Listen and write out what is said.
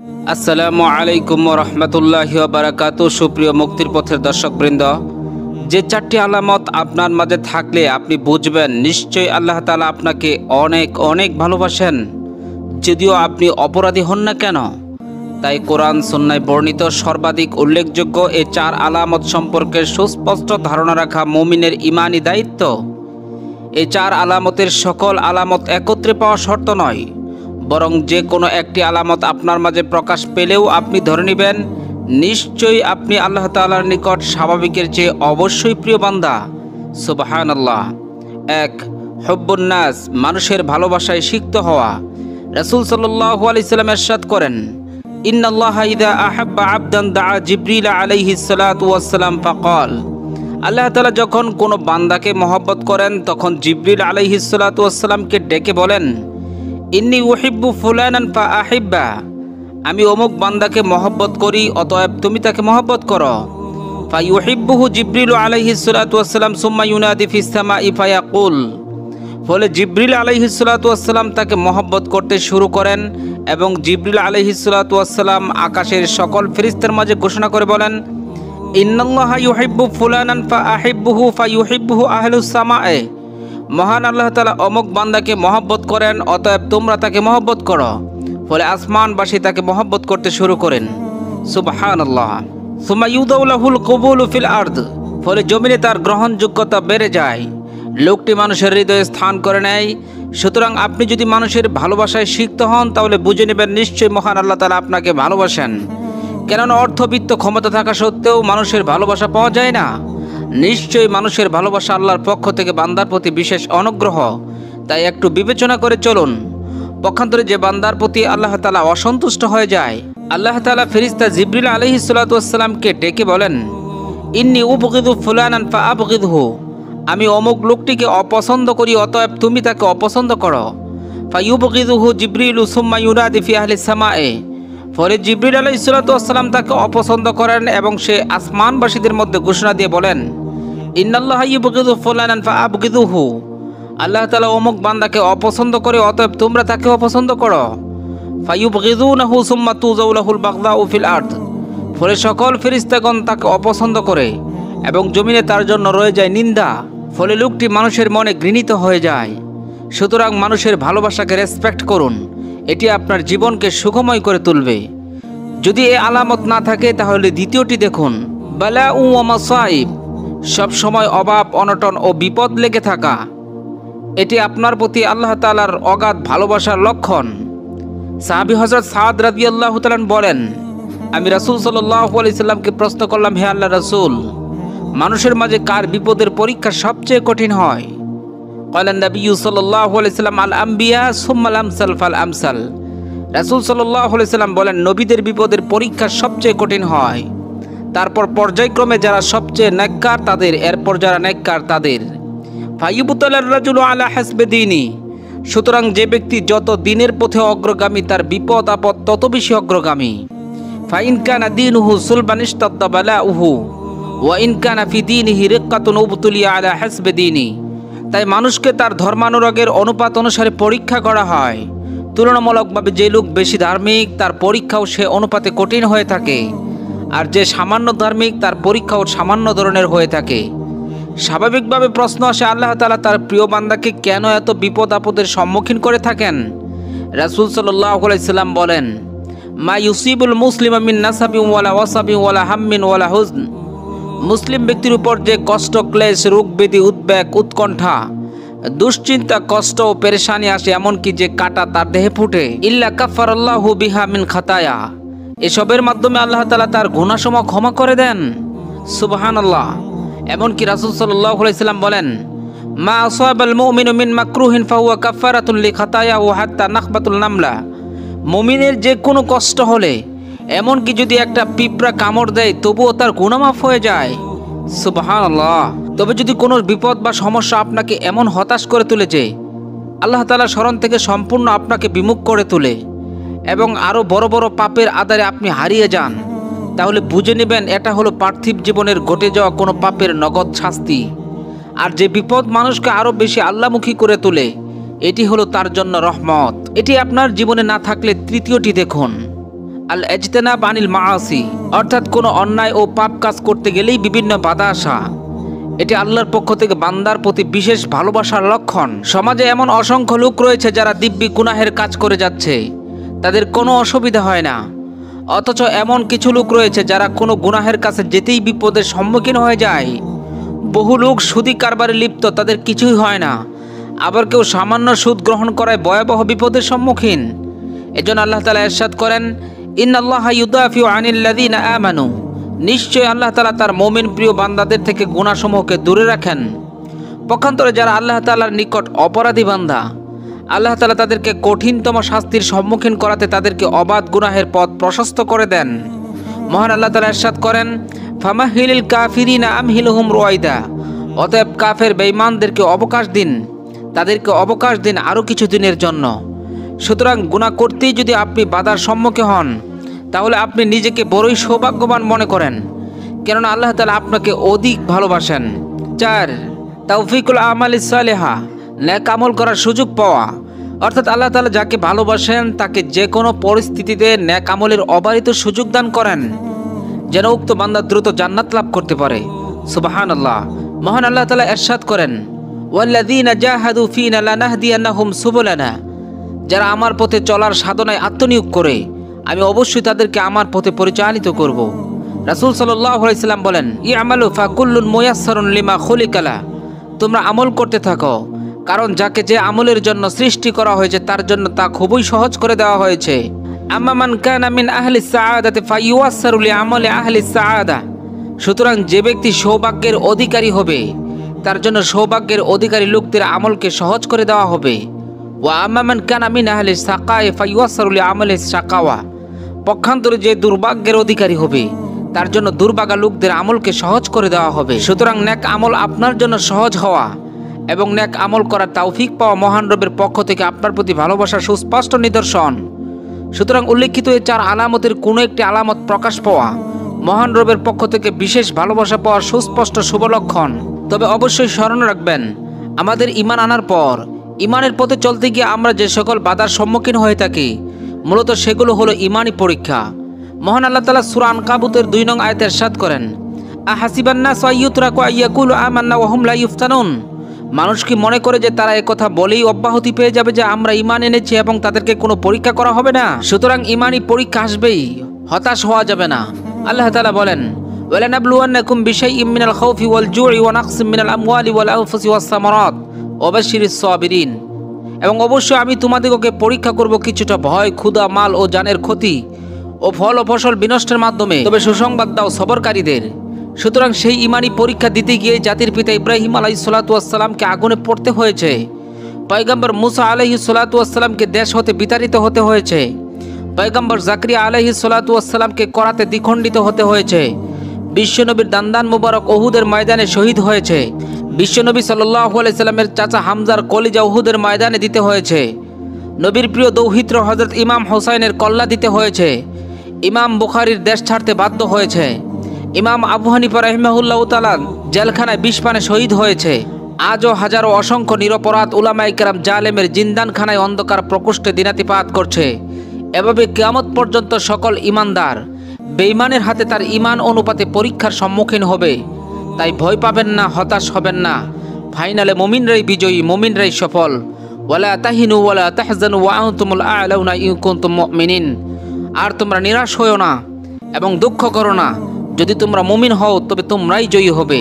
আসসালামু আলাইকুম রহমতুল্লাহি ওয়া বারাকাতুহু। সুপ্রিয় মুক্তির পথের দর্শকবৃন্দ, যে চারটি আলামত আপনার মাঝে থাকলে আপনি বুঝবেন নিশ্চয়ই আল্লাহ তাআলা আপনাকে অনেক অনেক ভালোবাসেন, যদিও আপনি অপরাধী হন না কেন। তাই কোরআন সুন্নাহয় বর্ণিত সর্বাধিক উল্লেখযোগ্য এই চার আলামত সম্পর্কে সুস্পষ্ট ধারণা রাখা মুমিনের ঈমানি দায়িত্ব। এই চার আলামতের সকল আলামত একত্রে পাওয়া শর্ত নয়, বরং যে কোনো একটি আলামত আপনার মাঝে প্রকাশ পেলেও আপনি ধরে নেবেন নিশ্চয়ই আপনি আল্লাহ তাআলার নিকট স্বাভাবিকের চেয়ে অবশ্যই প্রিয় বান্দা। সুবহানাল্লাহ। ১. হুব্বুন নাস, মানুষের ভালোবাসায় সিক্ত হওয়া। রাসূল সাল্লাল্লাহু আলাইহি সাল্লাম ইরশাদ করেন, ইন্নাল্লাহা ইযা আহাব্বা আবদান দাআ জিবরিল আলাইহিস সালাতু ওয়াস সালাম ফাকাল। আল্লাহ তাআলা যখন কোনো বান্দাকে মহব্বত করেন তখন জিবরিল আলাইহিস সালাতু ওয়াস সালামকে ডেকে বলেন, ইন্নী উহিব্বু ফুলানান ফা আহিব্বা, আমি অমুক বান্দাকে মহব্বত করি, অতএব তুমি তাকে মহব্বত করো। ফা ইউহিব্বুহু জিবরিল আলাইহিস সালাতু ওয়াস সালাম সুম্মা ইউনাদি ফিস সামাই ফায়াকুল। ফলে জিবরিল আলাইহিস সালাতু ওয়াস সালাম তাকে মহব্বত করতে শুরু করেন এবং জিবরিল আলাইহিস সালাতু ওয়াস সালাম আকাশের সকল ফেরেশতার মাঝে ঘোষণা করে বলেন, ইন্নাল্লাহা ইউহিব্বু ফুলানান ফা আহিব্বুহু ফা ইউহিব্বুহু আহলুস সামায়ে। মহান আল্লাহ তাআলা অমুক বান্দাকে মহব্বত করেন, অতএব তোমরা তাকে মহব্বত করো। ফলে আসমানবাসী তাকে মহব্বত করতে শুরু করেন। সুবহানাল্লাহ। সুম্মা ইউদাউ লাহুল কবুলু ফিল আরদ, ফলে জমিনে তার গ্রহণযোগ্যতা বেড়ে যায়, লোকটি মানুষের হৃদয়ে স্থান করে নেয়। সুতরাং আপনি যদি মানুষের ভালোবাসায় সিক্ত হন তাহলে বুঝে নেবেন নিশ্চয়ই মহান আল্লাহ তাআলা আপনাকে ভালোবাসেন। কেননা অর্থবিত্ত ক্ষমতা থাকা সত্ত্বেও মানুষের ভালোবাসা পাওয়া যায় না। নিশ্চয়ই মানুষের ভালোবাসা আল্লাহর পক্ষ থেকে বান্দার প্রতি বিশেষ অনুগ্রহ। তাই একটু বিবেচনা করে চলুন। পক্ষান্তরে যে বান্দার প্রতি আল্লাহ তাআলা অসন্তুষ্ট হয়ে যায়, আল্লাহ তাআলা ফেরেশতা জিবরিল আলাইহিস সালাতু ওয়াস সালামকে ডেকে বলেন, ইন্নী উবগিদু ফুলানান ফা আবগিদহু, আমি অমুক লোকটিকে অপছন্দ করি, অতএব তুমি তাকে অপছন্দ করো। ফা ইউবগিদুহু জিবরিলু সুম্মা ইউনাদি ফি আহলিস সামায়ে। ফলে জিবরিল আলাইহিস সালাতু ওয়াস সালাম তাকে অপছন্দ করেন এবং সে আসমানবাসীদের মধ্যে ঘোষণা দিয়ে বলেন, ইন্নাল্লাহা ইউবগিদু ফুলানান ফা আবগিদুহু, আল্লাহ তাআলা অমুক বান্দাকে অপছন্দ করে, অতএব তোমরা তাকে অপছন্দ করো। ফায়ুবগিদুনাহু সুম্মা তুযাউ লাহুল বাগদাউ ফিল আরদ। ফলে সকল ফেরেশতাগণ তাকে অপছন্দ করে এবং জমিনে তার জন্য রয়ে যায় নিন্দা। ফলে লোকটি মানুষের মনে ঘৃণিত হয়ে যায়। সুতরাং মানুষের ভালোবাসাকে রেসপেক্ট করুন, এটি আপনার জীবনকে সুখময় করে তুলবে। যদি এই আলামত না থাকে তাহলে দ্বিতীয়টি দেখুন, বালাউ ওয়া মাসাইব, সব সময় অভাব অনটন ও বিপদ লেগে থাকা। এটি আপনার প্রতি আল্লাহ তাআলার অগাধ ভালোবাসার লক্ষণ। সাহাবী হযরত সাদ রাদিয়াল্লাহু তাআলা বলেন, আমি রাসূল সাল্লাল্লাহু আলাইহি সাল্লামকে প্রশ্ন করলাম, হে আল্লাহর রাসূল, মানুষের মাঝে কার বিপদের পরীক্ষা সবচেয়ে কঠিন হয়? ক্বালান নবী সাল্লাল্লাহু আলাইহি সাল্লাম, আল আম্বিয়া সুম্মাল আমসাল ফাল আমসাল। রাসূল সাল্লাল্লাহু আলাইহি সাল্লাম বলেন, নবীদের বিপদের পরীক্ষা সবচেয়ে কঠিন হয়, তারপর পর্যায়ক্রমে যারা সবচেয়ে নেককার তাদের, এরপর যারা নেককার তাদের। ফায়ুবতালার রাজুলু আলা হাসবে দীনি, সুতরাং যে ব্যক্তি যত দিনের পথে অগ্রগামী তার বিপদ আপদ তত বেশি অগ্রগামী। ফাইন কানা দীনুহু সুলবান ইশতাদ্দা বালাউহু ওয়া ইন কানা ফি দীনিহি রিক্কাতুন উবতুলিয়া আলা হাসবে দীনি। তাই মানুষকে তার ধর্মানুরাগের অনুপাত অনুসারে পরীক্ষা করা হয়। তুলনামূলকভাবে যে লোক বেশি ধার্মিক তার পরীক্ষাও সে অনুপাতে কঠিন হয়ে থাকে, আর যে সামান্য ধার্মিক তার পরীক্ষাও সামান্য ধরনের হয়ে থাকে। স্বাভাবিকভাবে প্রশ্ন আসে, আল্লাহ তাআলা তার প্রিয় বান্দাকে কেন এত বিপদ আপদের সম্মুখীন করে থাকেন? রাসূল সাল্লাল্লাহু আলাইহি সাল্লাম বলেন, মা ইউসিবুল মুসলিমা মিন নাসাবিন ওয়ালা ওয়াসাবিন ওয়ালা হাম্মিন ওয়ালা হুজন। মুসলিম ব্যক্তির উপর যে কষ্ট, ক্লেশ, রোগ ব্যাধি, উদ্বেগ, উৎকণ্ঠা, দুশ্চিন্তা, কষ্ট ও পেরেশানি আসে, এমনকি যে কাঁটা তার দেহে ফুটে, ইল্লা কাফারাল্লাহু বিহা মিন খাতায়া, এসবের মাধ্যমে আল্লাহ তাআলা তার গুনাহসমূহ ক্ষমা করে দেন। সুবহানাল্লাহ। এমনকি রাসূল সাল্লাল্লাহু আলাইহি সাল্লাম বলেন, মা আসাবাল মুমিনু মিন মাকরুহিন ফাহুয়া কাফারাতুন লিখাতায়াহু হাত্তা নাখবাতুল নামলা। মুমিনের যে কোনো কষ্ট হলে, এমনকি যদি একটা পিঁপড়া কামড় দেয় তবুও তার গুনাহ মাফ হয়ে যায়। সুবহানাল্লাহ। তবে যদি কোনো বিপদ বা সমস্যা আপনাকে এমন হতাশ করে তুলে যে আল্লাহ তাআলা স্মরণ থেকে সম্পূর্ণ আপনাকে বিমুখ করে তোলে এবং আরও বড় বড় পাপের আধারে আপনি হারিয়ে যান, তাহলে বুঝে নেবেন এটা হলো পার্থিব জীবনের ঘটে যাওয়া কোনো পাপের নগদ শাস্তি। আর যে বিপদ মানুষকে আরও বেশি আল্লাহমুখী করে তোলে, এটি হলো তার জন্য রহমত। এটি আপনার জীবনে না থাকলে তৃতীয়টি দেখুন, আল ইজতিনাব আনিল মাআসি, অর্থাৎ কোনো অন্যায় ও পাপ কাজ করতে গেলেই বিভিন্ন বাধা আসা। এটি আল্লাহর পক্ষ থেকে বান্দার প্রতি বিশেষ ভালোবাসার লক্ষণ। সমাজে এমন অসংখ্য লোক রয়েছে যারা দিব্যি গুনাহের কাজ করে যাচ্ছে, তাদের কোনো অসুবিধা হয় না। অথচ এমন কিছু লোক রয়েছে যারা কোনো গুনাহের কাছে যেতেই বিপদের সম্মুখীন হয়ে যায়। বহু লোক সুদী কারবারে লিপ্ত, তাদের কিছুই হয় না। আবার কেউ সামান্য সুদ গ্রহণ করায় ভয়াবহ বিপদের সম্মুখীন। এজন্য আল্লাহ তাআলা ইরশাদ করেন, ইন্নাল্লাহা ইউদাফিউ আনিল্লাযিনা আমানু, নিশ্চয় আল্লাহ তাআলা তার মুমিন প্রিয় বান্দাদের থেকে গুনাহসমূহকে দূরে রাখেন। পক্ষান্তরে যারা আল্লাহ তাআলার নিকট অপরাধী বান্দা, আল্লাহ তাআলা তাদেরকে কঠিনতম শাস্তির সম্মুখীন করাতে তাদেরকে অবাধ গুনাহের পথ প্রশস্ত করে দেন। মহান আল্লাহ তাআলা ইরশাদ করেন, ফামাহিলিল কাফিরিনা আমহিলহুম রুয়াইদা, অতএব কাফের বেঈমানদেরকে অবকাশ দিন, তাদেরকে অবকাশ দিন আরও কিছু দিনের জন্য। সুতরাং গুনাহ করতেই যদি আপনি বাধার সম্মুখীন হন, তাহলে আপনি নিজেকে বড়ই সৌভাগ্যবান মনে করেন, কেননা আল্লাহ তাআলা আপনাকে অধিক ভালোবাসেন। 4, তাওফিকুল আমালিস সালিহা, নেক আমল করার সুযোগ পাওয়া। অর্থাৎ আল্লাহ তাআলা যাকে ভালোবাসেন তাকে যে কোনো পরিস্থিতিতে নেক আমলের অবারিত সুযোগ দান করেন, যেন উক্ত বান্দা দ্রুত জান্নাত লাভ করতে পারে। সুবহানাল্লাহ। মহান আল্লাহ তাআলা ইরশাদ করেন, ওয়াল্লাযীনা জাহাদু ফীনা লানাহদিয়ান্নাহুম সুবুলানা, যারা আমার পথে চলার সাধনায় আত্মনিয়োগ করে আমি অবশ্যই তাদেরকে আমার পথে পরিচালিত করব। রাসূল সাল্লাল্লাহু আলাইহি সাল্লাম বলেন, ইয়ামালু ফাকুল্লুন মুয়াসসারুন লিমা খুলিকালা, তোমরা আমল করতে থাকো, কারণ যাকে যে আমলের জন্য সৃষ্টি করা হয়েছে তার জন্য তা খুবই সহজ করে দেওয়া হয়েছে। আম্মা মান কানা মিন আহলিস সাআদাতি ফায়ুয়াসসারু লিআমালি আহলিস সাআদা, সুতরাং যে ব্যক্তি সৌভাগ্যের অধিকারী হবে তার জন্য সৌভাগ্যের অধিকারী লোকদের আমলকে সহজ করে দেওয়া হবে। ওয়া আম্মা মান কানা মিন আহলিস সাকায়ে ফায়ুয়াসসারু লিআমালিস সাকাওয়া, পক্ষান্তরে যে দুর্ভাগ্যের অধিকারী হবে তার জন্য দুর্ভাগা লোকদের আমলকে সহজ করে দেওয়া হবে। সুতরাং নেক আমল আপনার জন্য সহজ হওয়া এবং নেক আমল করার তৌফিক পাওয়া মহান রবের পক্ষ থেকে আপনার প্রতি ভালোবাসার সুস্পষ্ট নিদর্শন। সুতরাং উল্লেখিত এই 4 আলামতের কোনো একটি আলামত প্রকাশ পাওয়া মহান রবের পক্ষ থেকে বিশেষ ভালোবাসা পাওয়ার সুস্পষ্ট শুভ লক্ষণ। তবে অবশ্যই স্মরণ রাখবেন, আমাদের ঈমান আনার পর ঈমানের পথে চলতে গিয়ে আমরা যে সকল বাধার সম্মুখীন হয়ে থাকি, মূলত সেগুলো হলো ঈমানি পরীক্ষা। মহান আল্লাহ তাআলা সূরা আনকাবুতের 2 নং আয়াতে ইরশাদ করেন, আহাসিবান নাসু আইয়ুতরাকু আইয়াকুলু আমান্না ওয়া হুম লা ইফতানুন, মানুষ কি মনে করে যে তারা একথা বলেই অব্যাহতি পেয়ে যাবে যে আমরা ঈমান এনেছি এবং তাদেরকে কোনো পরীক্ষা করা হবে না? সুতরাং ঈমানি পরীক্ষা আসবেই, হতাশ হওয়া যাবে না। আল্লাহ তাআলা বলেন, ওয়ালানাবলুওয়ান্নাকুম বিশাইইম মিনাল খাউফি ওয়াল জুই ওয়া নাকসিম মিনাল আমওয়ালি ওয়াল আনফুসি ওয়াস সামারাত ওয়া বাশশিরিস সাবিরিন, এবং অবশ্যই আমি তোমাদেরকে পরীক্ষা করব কিছুটা ভয়, ক্ষুধা, মাল ও জানের ক্ষতি ও ফল ও ফসল বিনষ্টের মাধ্যমে, তবে সুসংবাদ দাও সবরকারীদের। সুতরাং সেই ঈমানি পরীক্ষা দিতে গিয়ে জাতির পিতা ইব্রাহিম আলাইহিস সালাতু ওয়াস সালামকে আগুনে পড়তে হয়েছে, পয়গম্বর মুসা আলাইহিস সালাতু ওয়াস সালামকে দেশ হতে বিতাড়িত হতে হয়েছে, পয়গম্বর জাকরিয়া আলাইহিস সালাতু ওয়াস সালামকে করাতে দ্বিখণ্ডিত হতে হয়েছে, বিশ্বনবীর দান্দান মুবারক উহুদের ময়দানে শহীদ হয়েছে, বিশ্বনবী সাল্লাল্লাহু আলাইহি সাল্লামের চাচা হামজার কলিজা উহুদের ময়দানে দিতে হয়েছে, নবীর প্রিয় দৌহিত্র হযরত ইমাম হোসাইনের কল্লা দিতে হয়েছে, ইমাম বুখারীর দেশ ছাড়তে বাধ্য হয়েছে, ইমাম আবু হানিফা রাহিমাহুল্লাহ তাআলা জেলখানায় বিষ পানে শহীদ হয়েছে। আজও হাজারো অসংখ্য নিরপরাধ উলামায়ে কেরাম জালেমের জিন্দানখানায় অন্ধকার প্রকোষ্ঠে দিনাতিপাত করছে। এভাবে কিয়ামত পর্যন্ত সকল ঈমানদার বেঈমানের হাতে তার ঈমান অনুপাতে পরীক্ষার সম্মুখীন হবে। তাই ভয় পাবেন না, হতাশ হবেন না। ফাইনালে মুমিনরাই বিজয়ী, মুমিনরাই সফল। ওয়ালা তাহিনু ওয়ালা তাহজানু ওয়া আনতুমুল আ'লাউনা ইন কুনতুম মুমিনিন, আর তোমরা নিরাশ হয়ো না এবং দুঃখ করো না, যদি তোমরা মুমিন হও তবে তোমরাই জয়ী হবে।